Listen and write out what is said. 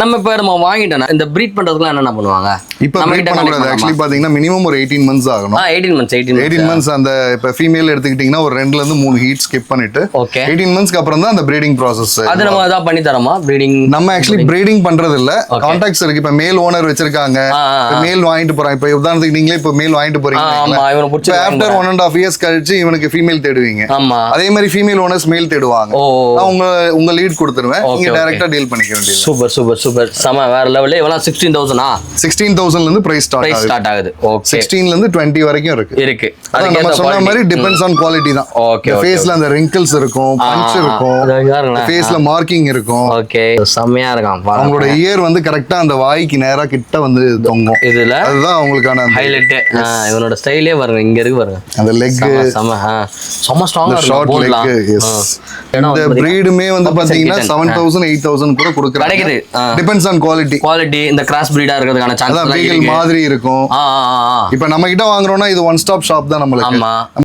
நம்ம இப்ப நம்ம வாங்கிட்டோம் இந்த பிரீட் பண்றதுக்குலாம் என்னென்ன பண்ணுவாங்க? இப்போ பிரீட் பண்ணக்கூடாது. ஆக்சுவலி பாத்தீங்கன்னா மினிமம் ஒரு 18 months ஆகணும். 18 months அந்த இப்போ ஃபீமேல் எடுத்துக்கிட்டீங்கன்னா ஒரு 2 ல இருந்து 3 ஹீட் ஸ்கிப் பண்ணிட்டு ஓகே 18 monthsக்கு அப்புறம் தான் அந்த ப்ரீடிங் ப்ராசஸ். அது நம்ம அத பண்ணி தரமா? ப்ரீடிங் நம்ம ஆக்சுவலி ப்ரீடிங் பண்றது இல்ல, கான்டாக்ட்ஸ் இருக்கு. இப்ப மேல் ஓனர் வச்சிருக்காங்க, மேல் வாங்கிட்டு போறாங்க. இப்ப உதாரணத்துக்கு நீங்களே இப்ப மேல் வாங்கிட்டு போறீங்க, ஆமா இவனை புடிச்சு ஆஃப்டர் 1.5 years கழிச்சு இவனுக்கு ஃபீமேல் தேடுவீங்க. ஆமா அதே மாதிரி ஃபீமேல் ஓனர்ஸ் மேல் தேடுவாங்க. உங்க லீட் கொடுத்துருவேன், நீங்க டைரக்டா டீல் பண்ணிக்க வேண்டியது. சூப்பர் சூப்பர் சூப்பர் சம வேற லெவல்ல. இவெல்லாம் 16,000 16,000 ல இருந்து பிரைஸ் ஸ்டார்ட் ஆகுது. ஓகே 16 ல இருந்து 20 வரைக்கும் இருக்கு. அது நம்ம சொன்ன மாதிரி டிபெண்ட்ஸ் ஆன் குவாலிட்டி தான். ஓகே ஃபேஸ்ல அந்த wrinkles இருக்கும், பஞ்ச் இருக்கும், ஃபேஸ்ல மார்க்கிங் இருக்கும். ஓகே செமையா இருக்கான். அவங்களோட இயர் வந்து கரெக்ட்டா அந்த வாய்க்கு நேரா கிட்ட வந்து தொங்கும். இதுல அதுதான் அவங்களுக்கான ஹைலைட். இவனோட ஸ்டைலே பாருங்க, இங்க இருக்கு பாருங்க அந்த லெக் செம ஸ்ட்ராங்கா இருக்கு. Short leg. இந்த பிரீடுமே வந்து பாத்தீங்கன்னா 7,000 8,000 கூட கொடுக்குறாங்க. கிடைக்குது. Depends on quality. இந்த கிராஸ் பிரீடா இருக்கிறதுக்கான சான்ஸ் மாதிரி இருக்கும். இப்ப நம்ம கிட்ட வாங்குறோம்னா இது ஒன் ஸ்டாப் ஷாப் தான் நம்மளுக்கு. ஆமா.